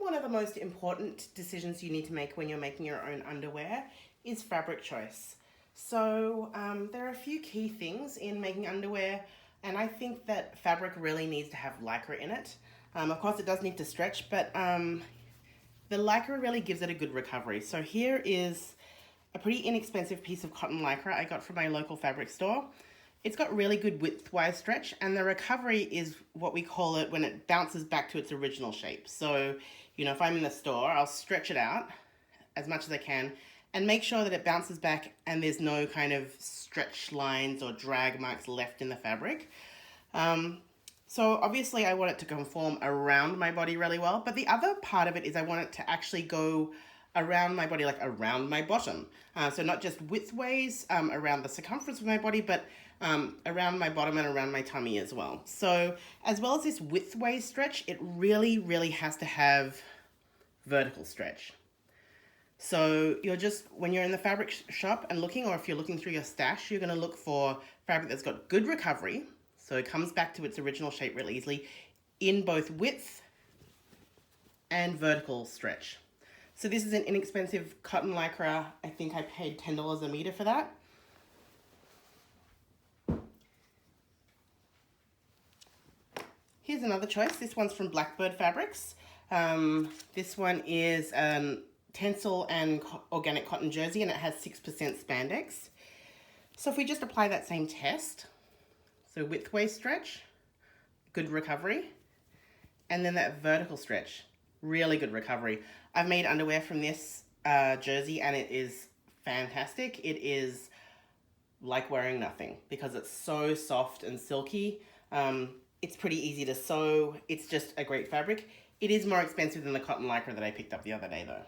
one of the most important decisions you need to make when you're making your own underwear is fabric choice. So there are a few key things in making underwear, and I think that fabric really needs to have Lycra in it. Of course, it does need to stretch, but the Lycra really gives it a good recovery. So here is a pretty inexpensive piece of cotton Lycra I got from my local fabric store. It's got really good width-wise stretch, and the recovery is what we call it when it bounces back to its original shape. So, you know, if I'm in the store, I'll stretch it out as much as I can and make sure that it bounces back and there's no kind of stretch lines or drag marks left in the fabric. So obviously I want it to conform around my body really well, but the other part of it is I want it to actually go around my body, like around my bottom. So not just widthways around the circumference of my body, but around my bottom and around my tummy as well. So as well as this widthway stretch, it really, really has to have vertical stretch. So you're just, when you're in the fabric shop and looking, or if you're looking through your stash, you're going to look for fabric that's got good recovery. So it comes back to its original shape really easily in both width and vertical stretch. So this is an inexpensive cotton Lycra. I think I paid $10 a meter for that. Here's another choice. This one's from Blackbird Fabrics. This one is Tencel and organic cotton jersey, and it has 6% spandex. So if we just apply that same test, so widthway stretch, good recovery, and then that vertical stretch, really good recovery. I've made underwear from this jersey and it is fantastic. It is like wearing nothing because it's so soft and silky. It's pretty easy to sew. It's just a great fabric. It is more expensive than the cotton Lycra that I picked up the other day though.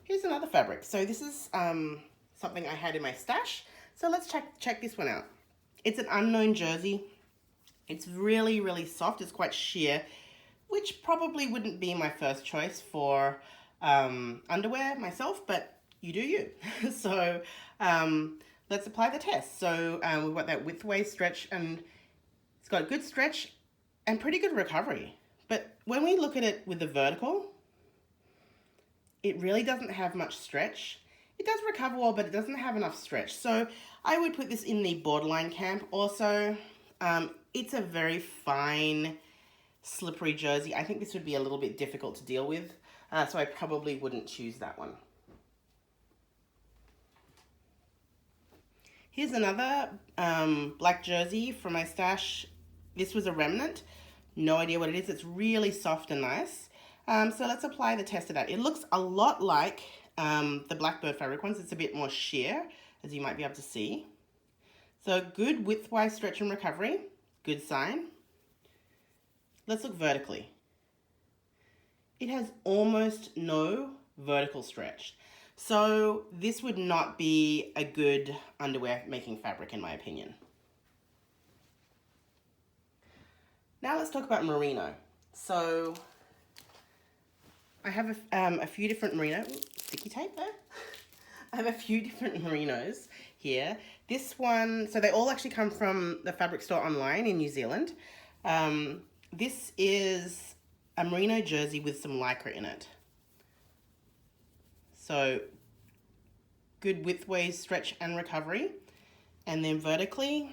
Here's another fabric. So this is something I had in my stash. So let's check this one out. It's an unknown jersey. It's really, really soft. It's quite sheer, which probably wouldn't be my first choice for underwear myself, but you do you. So let's apply the test. So we've got that widthway stretch, and it's got good stretch and pretty good recovery. But when we look at it with the vertical, it really doesn't have much stretch. It does recover well, but it doesn't have enough stretch. So I would put this in the borderline camp. Also, it's a very fine, slippery jersey. I think this would be a little bit difficult to deal with, so I probably wouldn't choose that one. Here's another black jersey from my stash. This was a remnant. No idea what it is. It's really soft and nice. So let's apply the test of that. It looks a lot like the Blackbird fabric ones. It's a bit more sheer, as you might be able to see. So good widthwise stretch and recovery. Good sign. Let's look vertically. It has almost no vertical stretch. So this would not be a good underwear making fabric in my opinion. Now let's talk about merino. So I have a few different merino, sticky tape there. I have a few different merinos here. This one, so they all actually come from the fabric store online in New Zealand. This is a merino jersey with some Lycra in it. So good widthway stretch and recovery. And then vertically,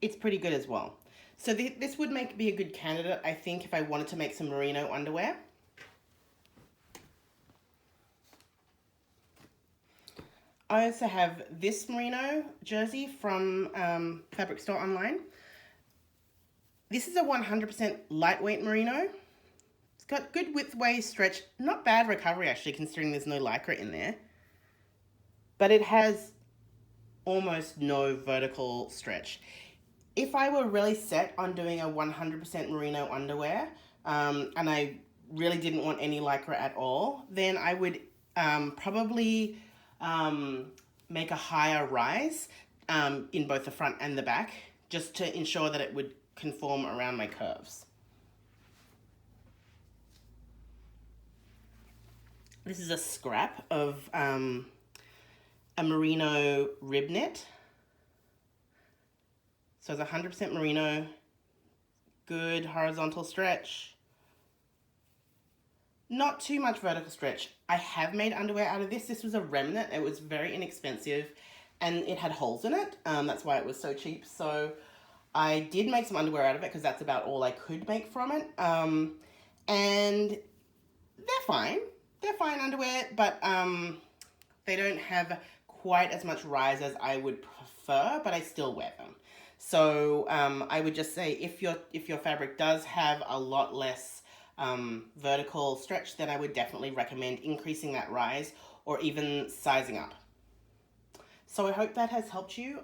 it's pretty good as well. So this would be a good candidate, I think, if I wanted to make some merino underwear. I also have this merino jersey from Fabric Store Online. This is a 100% lightweight merino. It's got good widthway stretch, not bad recovery actually, considering there's no Lycra in there. But it has almost no vertical stretch. If I were really set on doing a 100% merino underwear, and I really didn't want any Lycra at all, then I would probably make a higher rise in both the front and the back, just to ensure that it would conform around my curves. This is a scrap of a merino rib knit. So it's 100% merino, good horizontal stretch, not too much vertical stretch. I have made underwear out of this. This was a remnant. It was very inexpensive and it had holes in it. That's why it was so cheap. So I did make some underwear out of it because that's about all I could make from it. And they're fine. They're fine underwear, but they don't have quite as much rise as I would prefer, but I still wear them. So I would just say if your fabric does have a lot less vertical stretch, then I would definitely recommend increasing that rise or even sizing up. So I hope that has helped you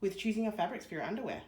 with choosing your fabrics for your underwear.